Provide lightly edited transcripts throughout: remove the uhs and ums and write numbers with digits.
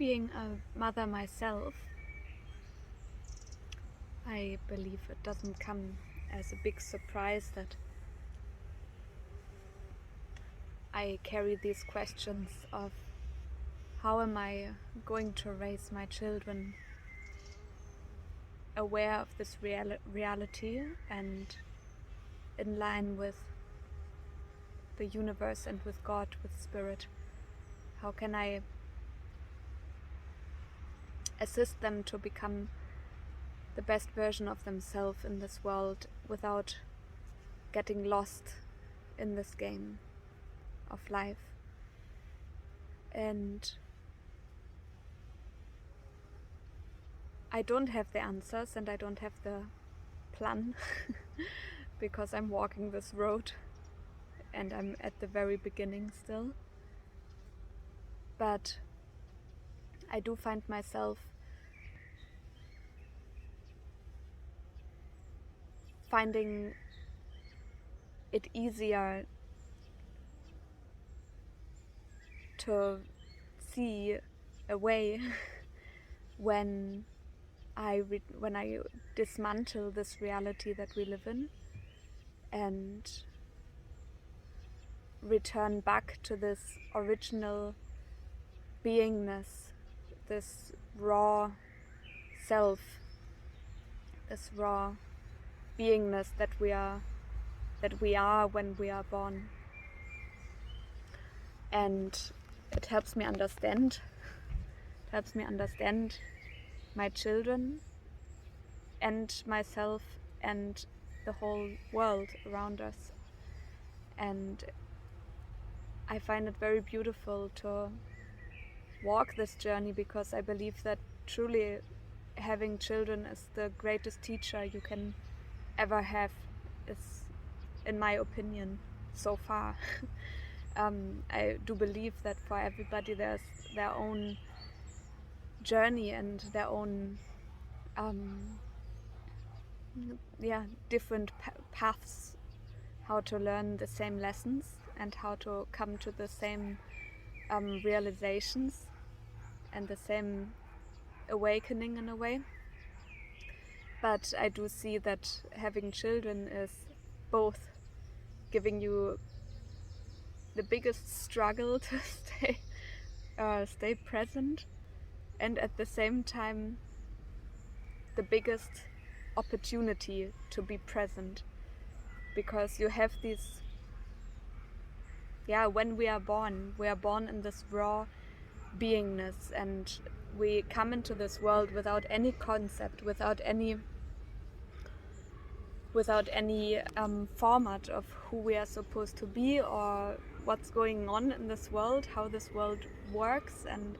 being a mother myself, I believe it doesn't come as a big surprise that I carry these questions of how am I going to raise my children aware of this reality and in line with the universe and with God, with Spirit. How can I assist them to become the best version of themselves in this world without getting lost in this game of life? And I don't have the answers and I don't have the plan because I'm walking this road and I'm at the very beginning still. But I do find myself finding it easier to see a way when I dismantle this reality that we live in and return back to this original beingness, this raw self, this raw beingness that we are when we are born. And it helps me understand my children and myself and the whole world around us. And I find it very beautiful to walk this journey because I believe that truly having children is the greatest teacher you can ever have, is, in my opinion, so far. I do believe that for everybody there's their own journey and their own different paths how to learn the same lessons and how to come to the same realizations and the same awakening in a way. But I do see that having children is both giving you the biggest struggle to stay present, and at the same time the biggest opportunity to be present, because you have these when we are born in this raw beingness, and we come into this world without any concept, without any format of who we are supposed to be or what's going on in this world, how this world works, and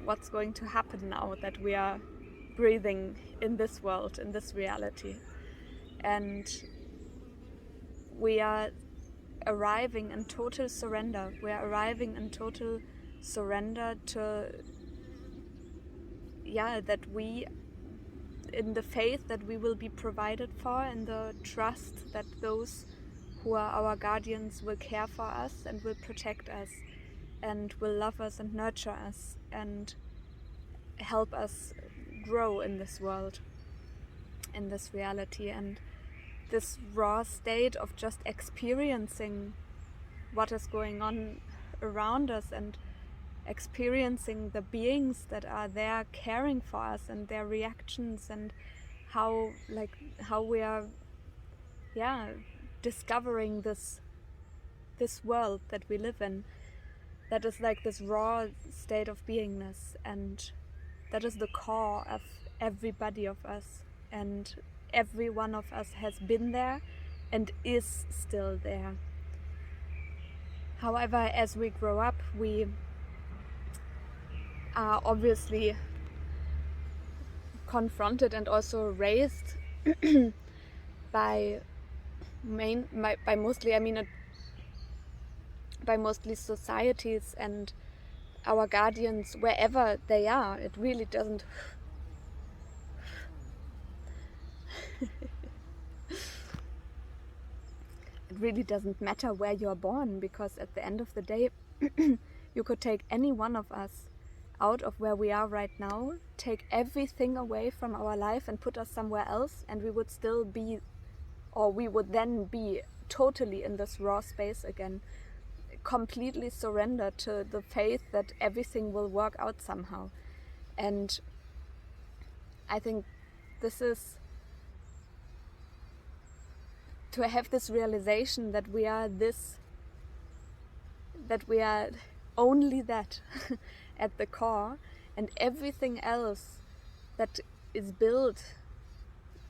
what's going to happen now that we are breathing in this world, in this reality. And we are arriving in total surrender. We are arriving in total surrender to that we, in the faith that we will be provided for, in the trust that those who are our guardians will care for us and will protect us and will love us and nurture us and help us grow in this world, in this reality. And this raw state of just experiencing what is going on around us and experiencing the beings that are there caring for us and their reactions and how we are discovering this world that we live in, that is like this raw state of beingness, and that is the core of everybody of us, and every one of us has been there and is still there. However, as we grow up, we are obviously confronted and also raised by mostly societies and our guardians wherever they are. It really doesn't matter where you're born, because at the end of the day you could take any one of us out of where we are right now, take everything away from our life and put us somewhere else, and we would still be, or we would then be totally in this raw space again, completely surrendered to the faith that everything will work out somehow. And I think this is to have this realization that we are only that at the core, and everything else that is built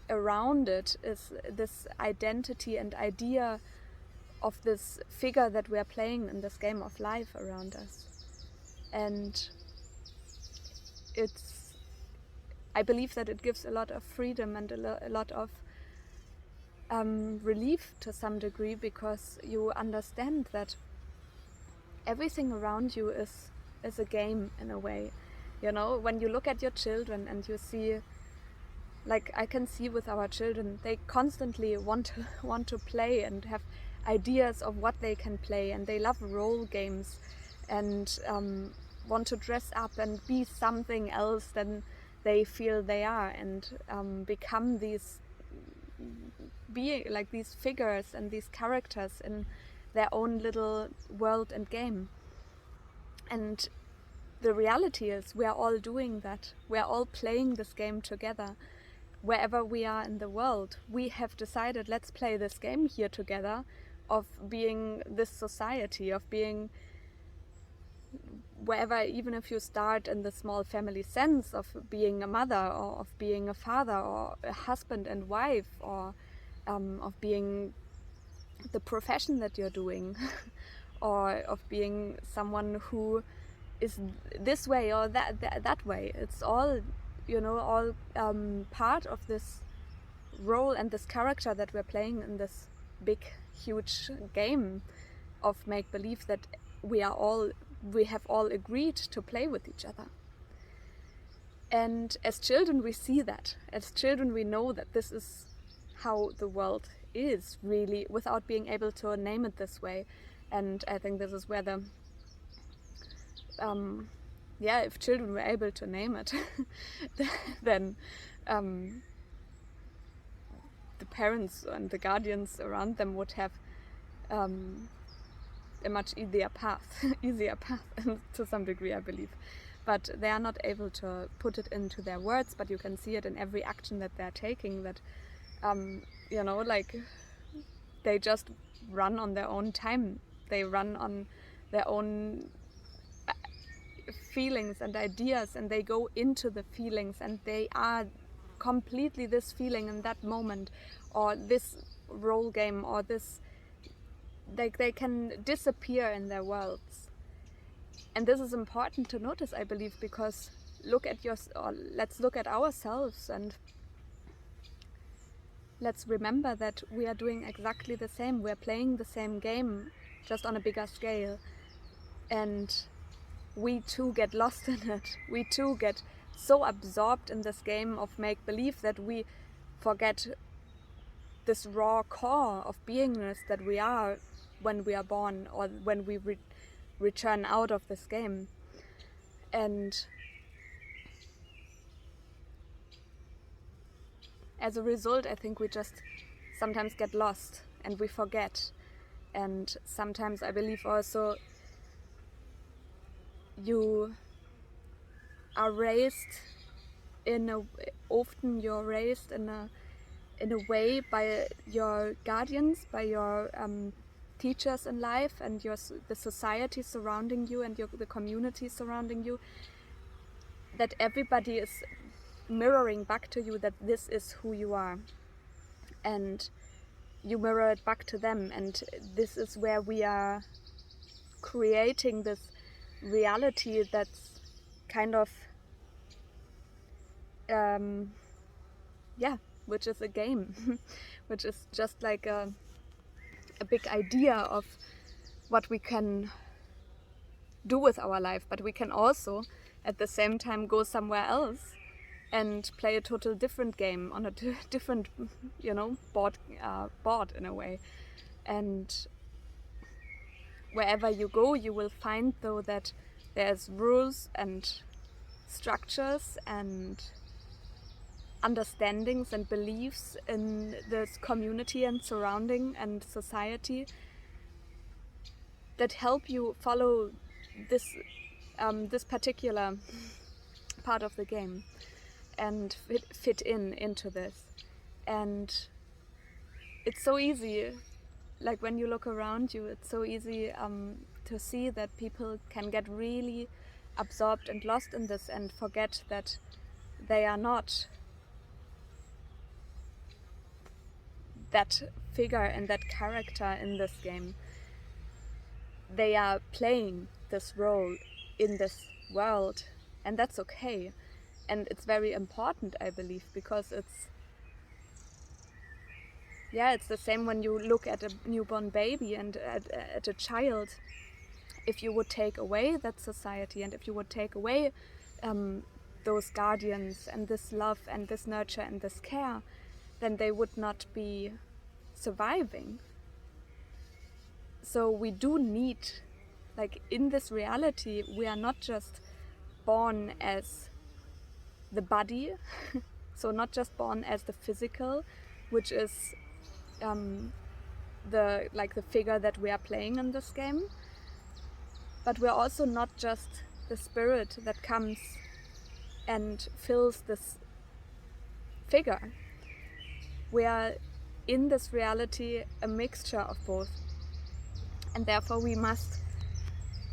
around it is this identity and idea of this figure that we are playing in this game of life around us. And I believe that it gives a lot of freedom and a lot of relief to some degree, because you understand that everything around you is a game in a way. You know, when you look at your children and you see, like I can see with our children, they constantly want to play and have ideas of what they can play, and they love role games and want to dress up and be something else than they feel they are, and become these figures and these characters in their own little world and game. And the reality is we are all doing that. We are all playing this game together. Wherever we are in the world, we have decided, let's play this game here together, of being this society, of being wherever, even if you start in the small family sense of being a mother, or of being a father, or a husband and wife, or of being the profession that you're doing, or of being someone who is this way or that way. It's all, all part of this role and this character that we're playing in this big, huge game of make-believe that we have all agreed to play with each other. And as children we see that. As children we know that this is how the world is, really, without being able to name it this way. And I think this is where if children were able to name it, then the parents and the guardians around them would have a much easier path to some degree, I believe. But they are not able to put it into their words, but you can see it in every action that they're taking, that they just run on their own time. They run on their own feelings and ideas, and they go into the feelings, and they are completely this feeling in that moment, or this role game, or this, they can disappear in their worlds. And this is important to notice, I believe, because let's look at ourselves, and let's remember that we are doing exactly the same. We're playing the same game, just on a bigger scale. And we too get lost in it. We too get so absorbed in this game of make-believe that we forget this raw core of beingness that we are when we are born, or when we return out of this game. And as a result, I think we just sometimes get lost and we forget. And sometimes I believe also you are raised often you're raised in a way by your guardians, by your teachers in life, and the society surrounding you, and the community surrounding you, that everybody is mirroring back to you that this is who you are, and you mirror it back to them. And this is where we are creating this reality that's kind of which is a game, which is just like a big idea of what we can do with our life. But we can also at the same time go somewhere else and play a total different game on a different board in a way. And wherever you go, you will find though that there's rules and structures and understandings and beliefs in this community and surrounding and society that help you follow this particular part of the game and fit into this. And it's so easy, like when you look around you, it's so easy to see that people can get really absorbed and lost in this and forget that they are not that figure and that character in this game. They are playing this role in this world, and that's okay. And it's very important, I believe, because it's the same when you look at a newborn baby and at a child. If you would take away that society, and if you would take away those guardians and this love and this nurture and this care, then they would not be surviving. So we do need, like in this reality, we are not just born as the body, so not just born as the physical, which is the figure that we are playing in this game, but we're also not just the spirit that comes and fills this figure. We are in this reality a mixture of both, and therefore we must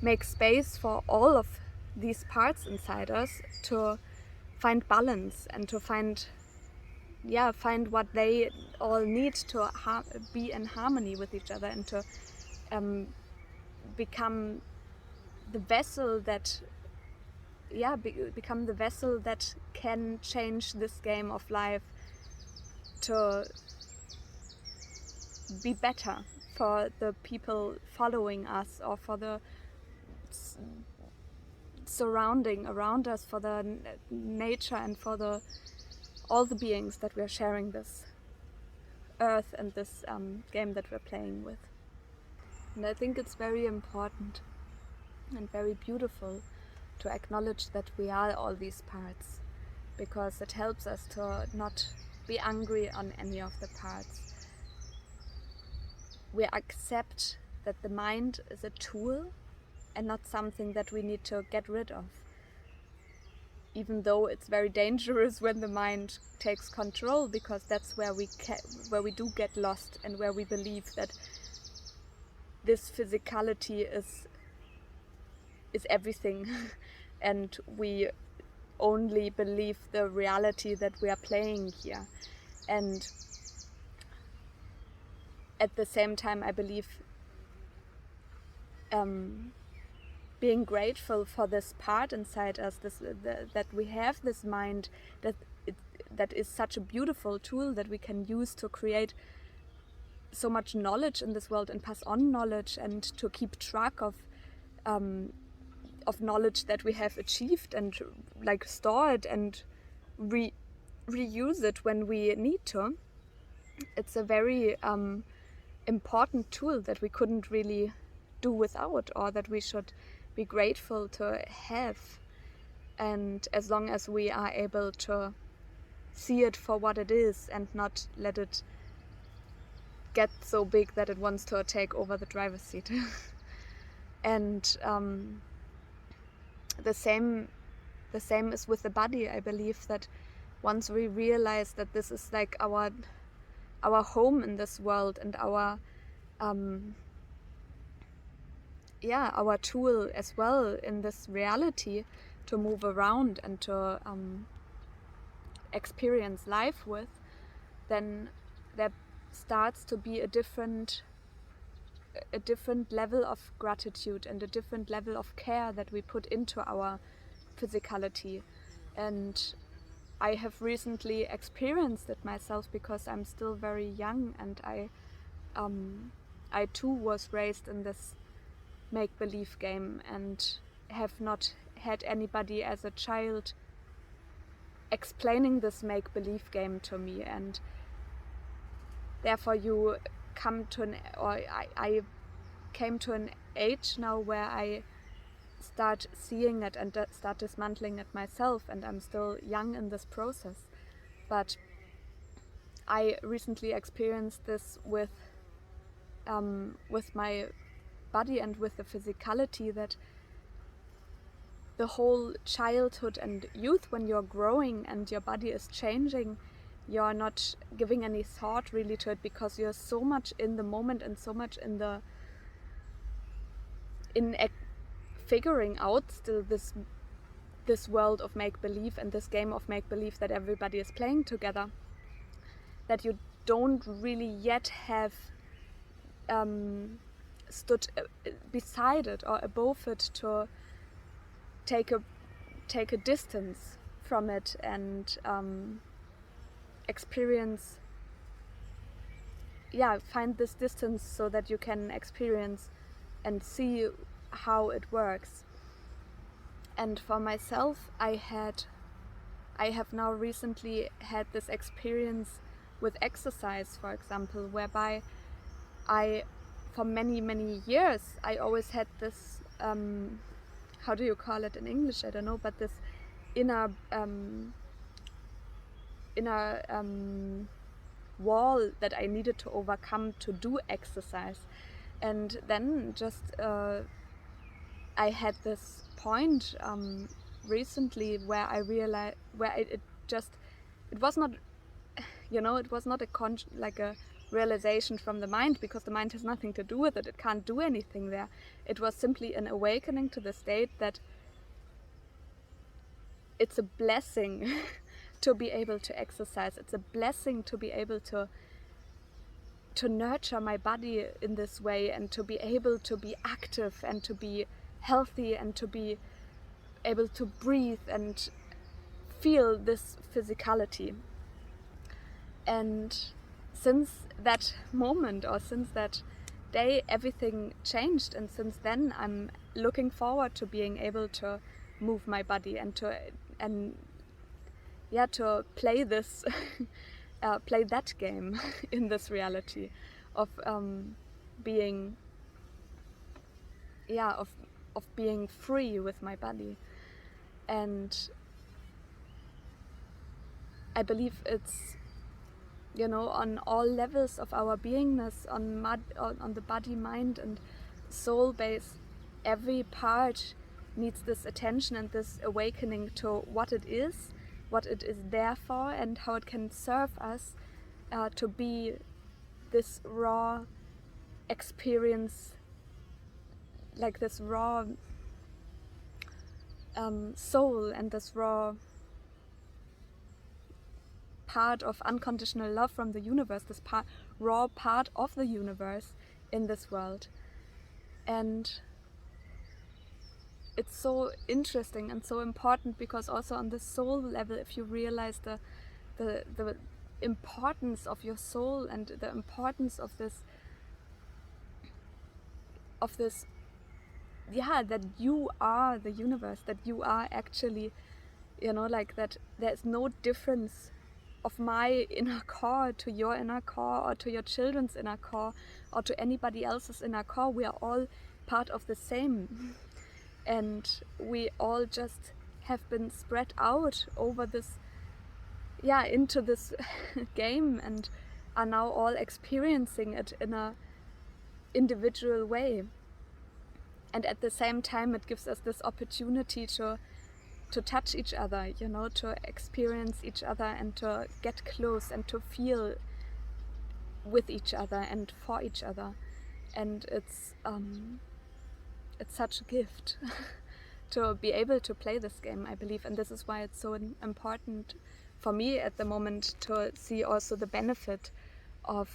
make space for all of these parts inside us to find balance and to find what they all need to be in harmony with each other, and to become the vessel that can change this game of life to be better for the people following us, or for the surrounding around us, for the nature, and for all the beings that we're sharing this earth and this game that we're playing with. And I think it's very important and very beautiful to acknowledge that we are all these parts, because it helps us to not be angry on any of the parts. We accept that the mind is a tool and not something that we need to get rid of, even though it's very dangerous when the mind takes control, because that's where we do get lost, and where we believe that this physicality is everything and we only believe the reality that we are playing here. And at the same time, I believe being grateful for this part inside us, that we have this mind, that is such a beautiful tool that we can use to create so much knowledge in this world and pass on knowledge, and to keep track of knowledge that we have achieved, and like store it and reuse it when we need to. It's a very important tool that we couldn't really do without, or that we should be grateful to have. And as long as we are able to see it for what it is and not let it get so big that it wants to take over the driver's seat. And the same is with the body. I believe that once we realize that this is like our home in this world, and our tool as well in this reality to move around and to experience life with, then there starts to be a different level of gratitude and a different level of care that we put into our physicality. And I have recently experienced it myself, because I'm still very young, and I too was raised in this make-believe game and have not had anybody as a child explaining this make-believe game to me. And therefore you come to I came to an age now where I start seeing it and start dismantling it myself, and I'm still young in this process. But I recently experienced this with my body and with the physicality, that the whole childhood and youth, when you're growing and your body is changing, you're not giving any thought really to it, because you're so much in the moment and so much in figuring out still this world of make-believe and this game of make-believe that everybody is playing together, that you don't really yet have stood beside it or above it to take a distance from it and experience, find this distance so that you can experience and see how it works. And for myself, I have now recently had this experience with exercise, for example, whereby for many years, I always had this, how do you call it in English? I don't know, but this inner wall that I needed to overcome to do exercise. And then just I had this point recently where I realized, where it was not, it was not a realization from the mind, because the mind has nothing to do with it. It can't do anything there. It was simply an awakening to the state that it's a blessing to be able to exercise. It's a blessing to be able to nurture my body in this way, and to be able to be active and to be healthy and to be able to breathe and feel this physicality. And since that moment, or since that day, everything changed, and since then I'm looking forward to being able to move my body and to play this play that game in this reality of being of being free with my body. And I believe it's, on all levels of our beingness, on the body, mind and soul base, every part needs this attention and this awakening to what it is there for, and how it can serve us to be this raw experience, like this raw soul, and this raw part of unconditional love from the universe, this raw part of the universe in this world. And it's so interesting and so important, because also on the soul level, if you realize the importance of your soul and the importance of this that you are the universe, that you are actually, like that there's no difference of my inner core to your inner core, or to your children's inner core, or to anybody else's inner core. We are all part of the same, and we all just have been spread out over this into this game, and are now all experiencing it in a individual way. And at the same time, it gives us this opportunity to touch each other, to experience each other, and to get close and to feel with each other and for each other. And it's such a gift to be able to play this game, I believe. And this is why it's so important for me at the moment to see also the benefit of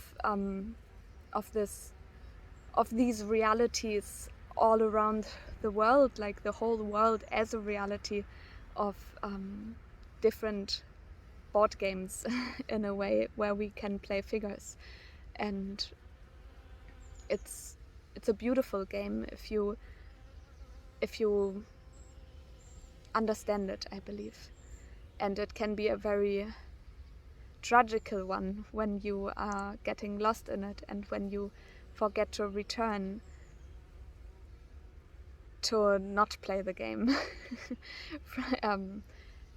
these realities all around the world, like the whole world as a reality of different board games in a way, where we can play figures. And it's a beautiful game if you understand it, I believe. And it can be a very tragical one when you are getting lost in it, and when you forget to return to not play the game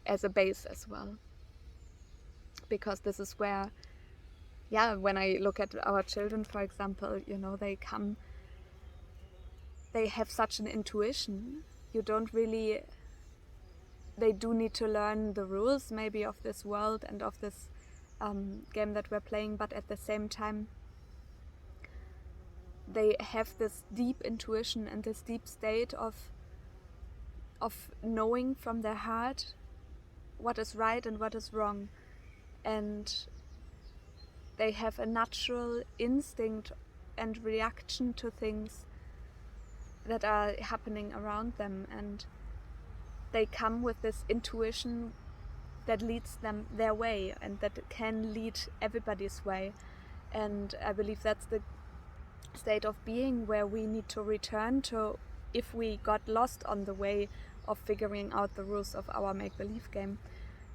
as a base as well. Because this is where, when I look at our children, for example, they have such an intuition. They do need to learn the rules maybe of this world and of this game that we're playing, but at the same time they have this deep intuition and this deep state of knowing from their heart what is right and what is wrong, and they have a natural instinct and reaction to things that are happening around them, and they come with this intuition that leads them their way and that can lead everybody's way. And I believe that's the state of being where we need to return to if we got lost on the way of figuring out the rules of our make-believe game.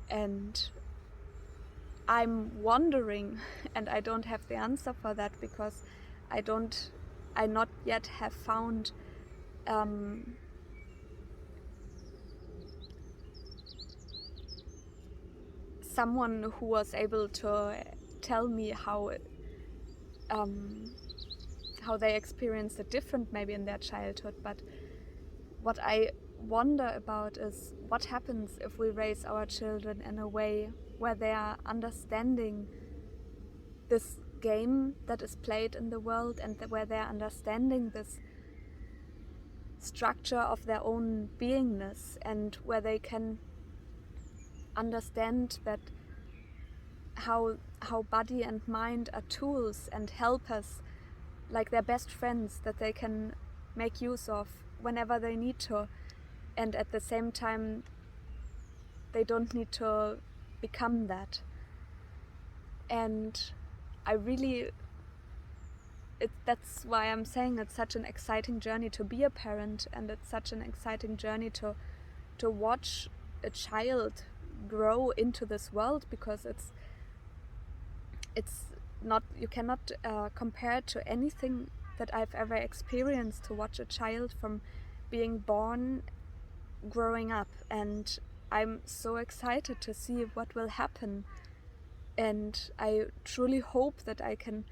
And I'm wondering, and I don't have the answer for that because I not yet have found someone who was able to tell me how they experienced it different maybe in their childhood. But what I wonder about is what happens if we raise our children in a way where they are understanding this game that is played in the world, and where they are understanding this structure of their own beingness, and where they can understand that how body and mind are tools and helpers, like their best friends that they can make use of whenever they need to, and at the same time they don't need to become that. And that's why I'm saying it's such an exciting journey to be a parent, and it's such an exciting journey to watch a child grow into this world, because it's not, you cannot compare it to anything that I've ever experienced, to watch a child from being born growing up. And I'm so excited to see what will happen, and I truly hope that I can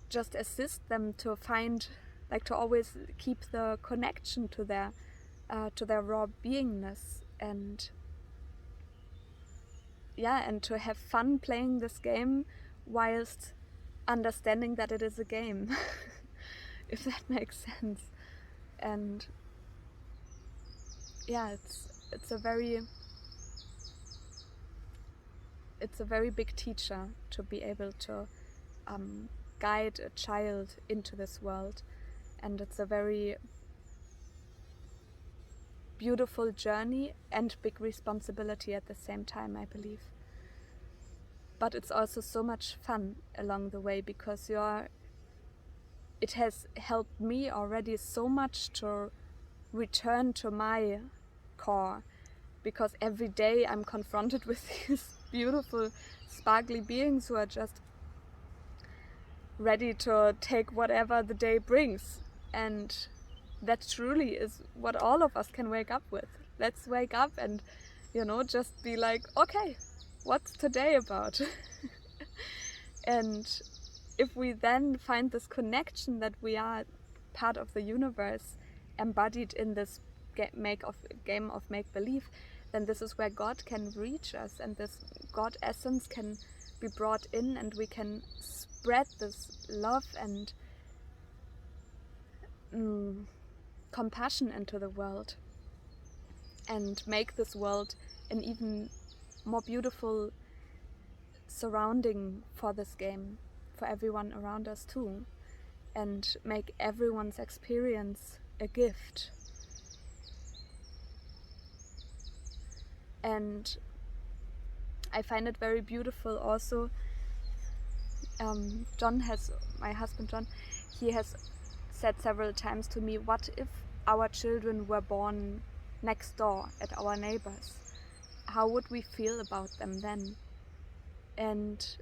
just assist them to find, like, to always keep the connection to their raw beingness, and to have fun playing this game whilst understanding that it is a game, if that makes sense. And it's a very big teacher to be able to guide a child into this world, and it's a very beautiful journey and big responsibility at the same time, I believe. But it's also so much fun along the way, because it has helped me already so much to return to my core, because every day I'm confronted with these beautiful sparkly beings who are just ready to take whatever the day brings. And that truly is what all of us can wake up with. Let's wake up and, just be like, okay, what's today about? And if we then find this connection that we are part of the universe, embodied in this game of make-believe, then this is where God can reach us, and this God essence can be brought in, and we can spread this love and compassion into the world, and make this world an even more beautiful surrounding for this game, for everyone around us too, and make everyone's experience a gift. And I find it very beautiful also. My husband John, he has said several times to me, what if our children were born next door at our neighbors? How would we feel about them then? And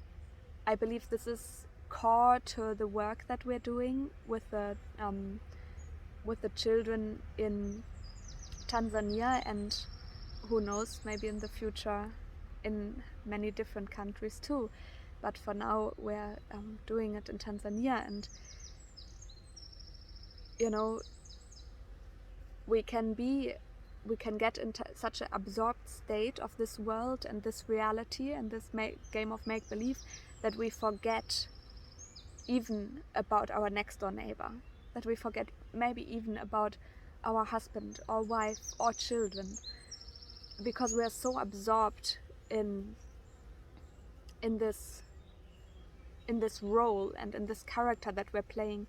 I believe this is core to the work that we're doing with the with the children in Tanzania, and who knows, maybe in the future in many different countries too. But for now we're doing it in Tanzania, and you know, we can get into such an absorbed state of this world and this reality and this game of make-believe that we forget even about our next door neighbor, that we forget maybe even about our husband or wife or children, because we are so absorbed in this role and in this character that we're playing,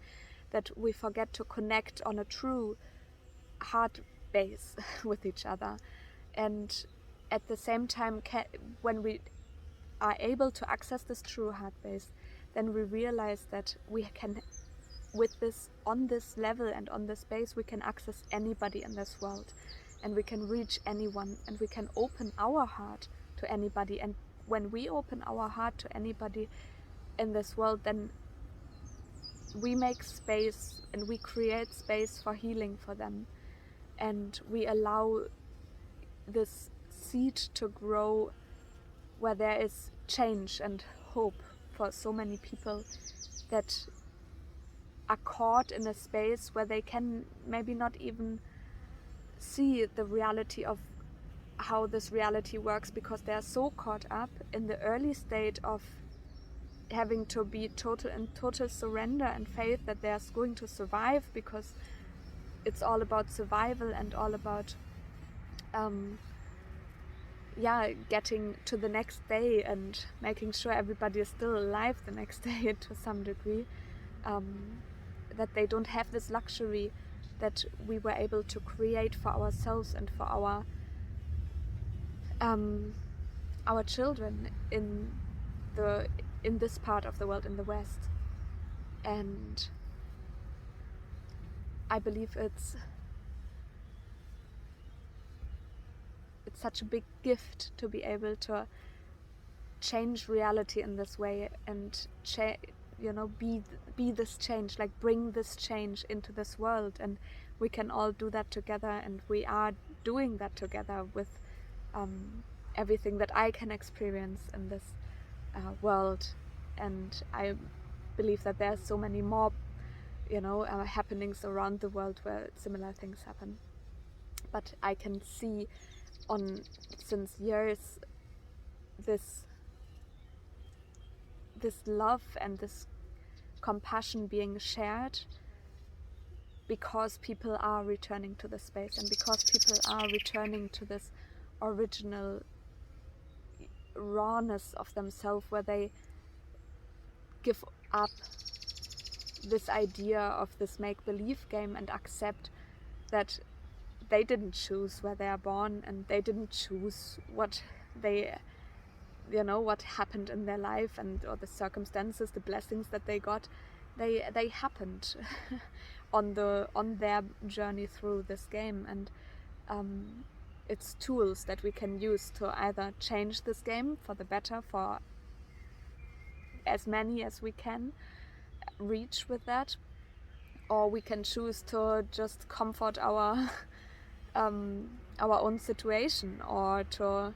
that we forget to connect on a true heart base with each other. And at the same time, when we are able to access this true heart base, then we realize that we can, with this, on this level and on this base, we can access anybody in this world, and we can reach anyone, and we can open our heart to anybody. And when we open our heart to anybody in this world, then we make space and we create space for healing for them, and we allow this seed to grow where there is change and hope for so many people that are caught in a space where they can maybe not even see the reality of how this reality works, because they are so caught up in the early state of having to be total surrender and faith that they are going to survive, because it's all about survival and all about getting to the next day and making sure everybody is still alive the next day to some degree, that they don't have this luxury that we were able to create for ourselves and for our children in this part of the world, in the West. And I believe it's such a big gift to be able to change reality in this way and be this change, like bring this change into this world. And we can all do that together, and we are doing that together with everything that I can experience in this world. And I believe that there are so many more happenings around the world where similar things happen. But I can see since years this love and this compassion being shared, because people are returning to the space, and because people are returning to this original rawness of themselves, where they give up this idea of this make-believe game and accept that they didn't choose where they are born, and they didn't choose what what happened in their life, or the circumstances, the blessings that they got. They happened on their journey through this game, and it's tools that we can use to either change this game for the better, for as many as we can reach with that, or we can choose to just comfort our own situation, or to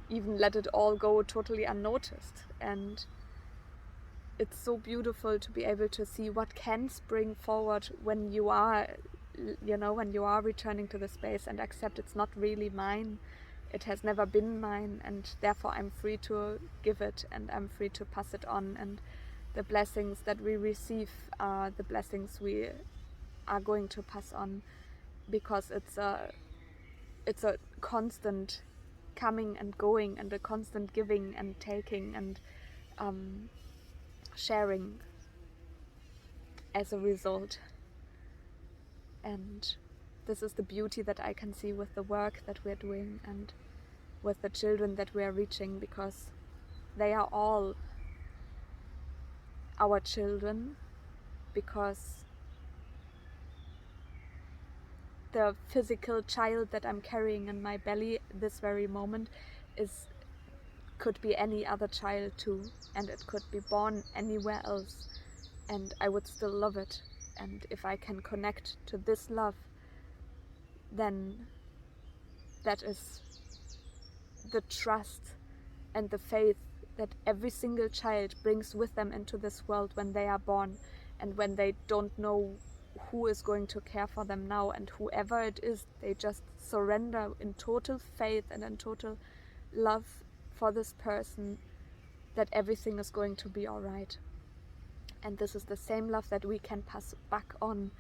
even let it all go totally unnoticed. And it's so beautiful to be able to see what can spring forward when you are returning to the space and accept it's not really mine, it has never been mine, and therefore I'm free to give it, and I'm free to pass it on. And the blessings that we receive are the blessings we are going to pass on, because it's a constant coming and going, and a constant giving and taking, and sharing as a result. And this is the beauty that I can see with the work that we're doing and with the children that we are reaching, because they are all our children, because the physical child that I'm carrying in my belly this very moment could be any other child too, and it could be born anywhere else, and I would still love it, And if I can connect to this love, then that is the trust and the faith that every single child brings with them into this world when they are born, and when they don't know who is going to care for them now, and whoever it is, they just surrender in total faith and in total love for this person, that everything is going to be all right. And this is the same love that we can pass back on,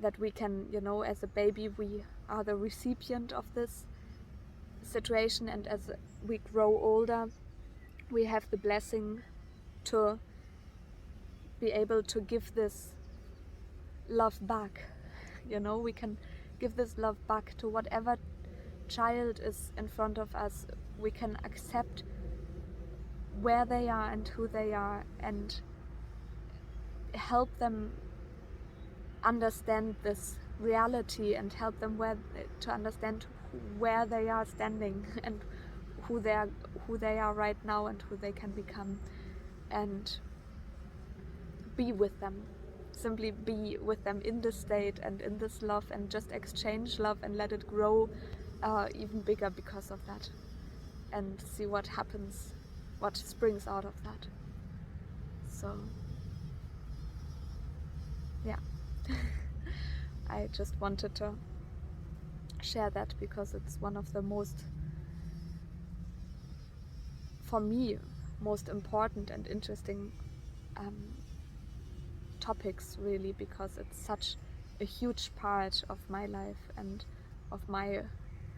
that we can, as a baby, we are the recipient of this situation, and as we grow older, we have the blessing to be able to give this love back. We can give this love back to whatever child is in front of us. We can accept where they are and who they are, and help them understand this reality, and help them to understand where they are standing and who they are right now and who they can become, and be with them. Simply be with them in this state and in this love, and just exchange love and let it grow even bigger because of that, and see what happens, what springs out of that. So yeah, I just wanted to share that because it's one of the for me, most important and interesting topics, really, because it's such a huge part of my life and of my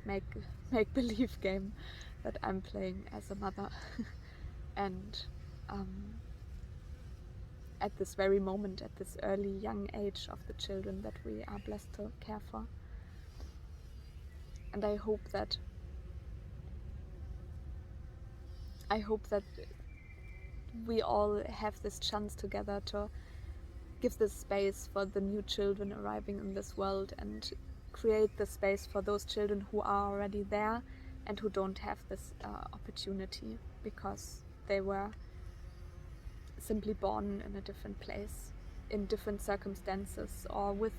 make-believe game that I'm playing as a mother. And at this very moment, at this early young age of the children that we are blessed to care for. And I hope that we all have this chance together to give this space for the new children arriving in this world, and create the space for those children who are already there and who don't have this opportunity because they were simply born in a different place, in different circumstances, or with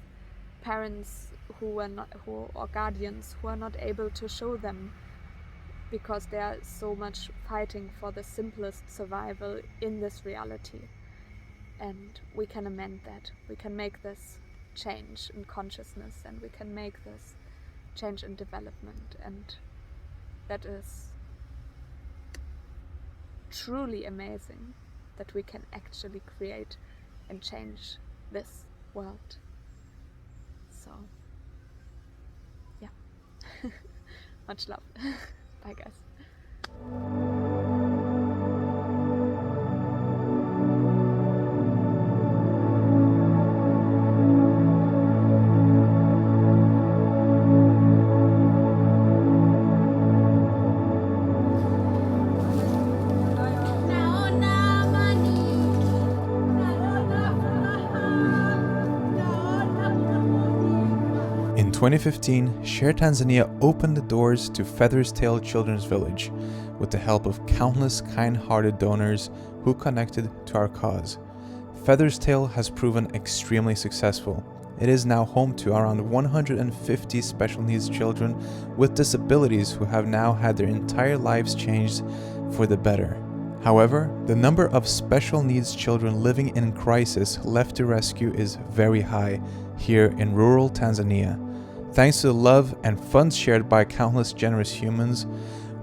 parents or guardians who are not able to show them, because they are so much fighting for the simplest survival in this reality. And we can amend that. We can make this change in consciousness, and we can make this change in development, and that is truly amazing, that we can actually create and change this world. So yeah, much love. Bye guys. In 2015, Share Tanzania opened the doors to Feathers Tail Children's Village with the help of countless kind-hearted donors who connected to our cause. Feathers Tail has proven extremely successful. It is now home to around 150 special needs children with disabilities who have now had their entire lives changed for the better. However, the number of special needs children living in crisis left to rescue is very high here in rural Tanzania. Thanks to the love and funds shared by countless generous humans,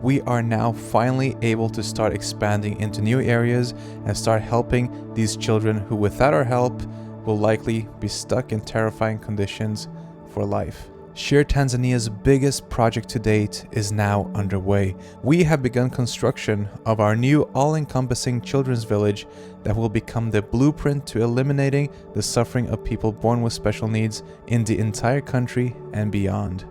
we are now finally able to start expanding into new areas and start helping these children who, without our help, will likely be stuck in terrifying conditions for life. Share Tanzania's biggest project to date is now underway. We have begun construction of our new all-encompassing children's village that will become the blueprint to eliminating the suffering of people born with special needs in the entire country and beyond.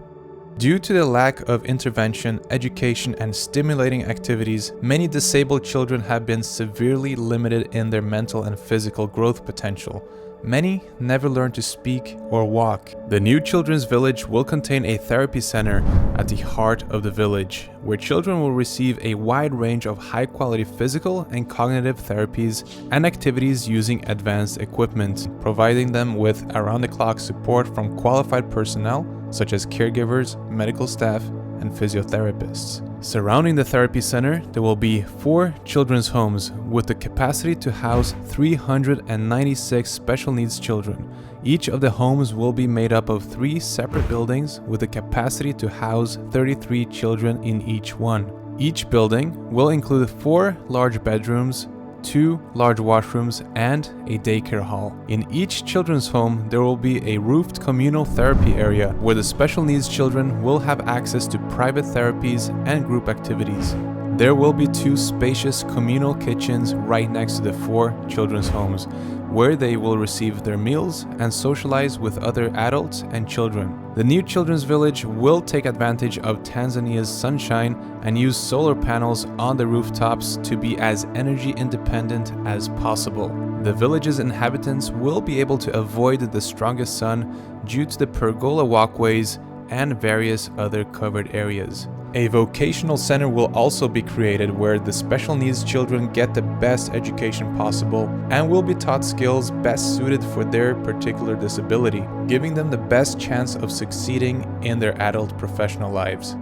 Due to the lack of intervention, education, and stimulating activities, many disabled children have been severely limited in their mental and physical growth potential. Many never learn to speak or walk. The new children's village will contain a therapy center at the heart of the village, where children will receive a wide range of high-quality physical and cognitive therapies and activities using advanced equipment, providing them with around-the-clock support from qualified personnel such as caregivers, medical staff, and physiotherapists. Surrounding the therapy center, there will be 4 children's homes with the capacity to house 396 special needs children. Each of the homes will be made up of 3 separate buildings with the capacity to house 33 children in each one. Each building will include 4 large bedrooms, 2 large washrooms, and a daycare hall. In each children's home, there will be a roofed communal therapy area where the special needs children will have access to private therapies and group activities. There will be 2 spacious communal kitchens right next to the 4 children's homes, where they will receive their meals and socialize with other adults and children. The new children's village will take advantage of Tanzania's sunshine and use solar panels on the rooftops to be as energy independent as possible. The village's inhabitants will be able to avoid the strongest sun due to the pergola walkways and various other covered areas. A vocational center will also be created where the special needs children get the best education possible and will be taught skills best suited for their particular disability, giving them the best chance of succeeding in their adult professional lives.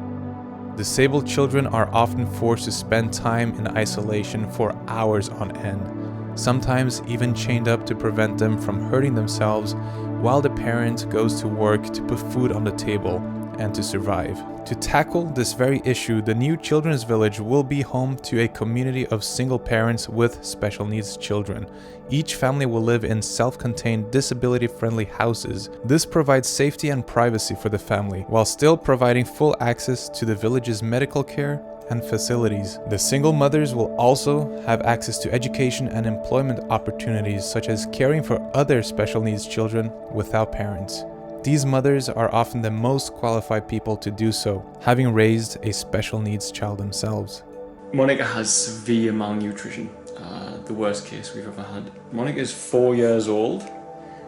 Disabled children are often forced to spend time in isolation for hours on end, sometimes even chained up to prevent them from hurting themselves while the parent goes to work to put food on the table and to survive. To tackle this very issue, the new children's village will be home to a community of single parents with special needs children. Each family will live in self-contained, disability-friendly houses. This provides safety and privacy for the family, while still providing full access to the village's medical care and facilities. The single mothers will also have access to education and employment opportunities, such as caring for other special needs children without parents. These mothers are often the most qualified people to do so, having raised a special needs child themselves. Monica has severe malnutrition, the worst case we've ever had. Monica is 4 years old,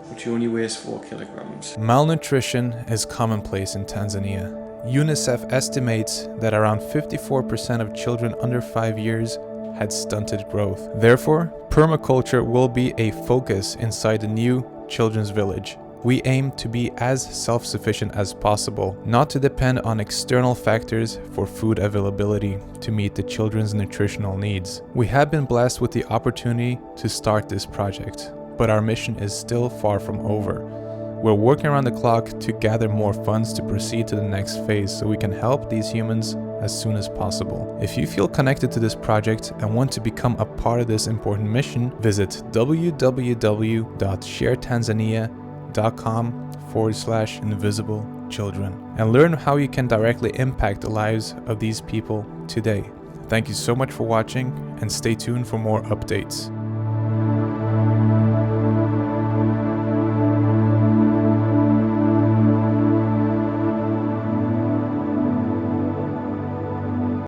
but she only weighs 4 kilograms. Malnutrition is commonplace in Tanzania. UNICEF estimates that around 54% of children under 5 years had stunted growth. Therefore, permaculture will be a focus inside the new children's village. We aim to be as self-sufficient as possible, not to depend on external factors for food availability to meet the children's nutritional needs. We have been blessed with the opportunity to start this project, but our mission is still far from over. We're working around the clock to gather more funds to proceed to the next phase so we can help these humans as soon as possible. If you feel connected to this project and want to become a part of this important mission, visit www.sharetanzania.com/invisible children and learn how you can directly impact the lives of these people today. Thank you so much for watching and stay tuned for more updates.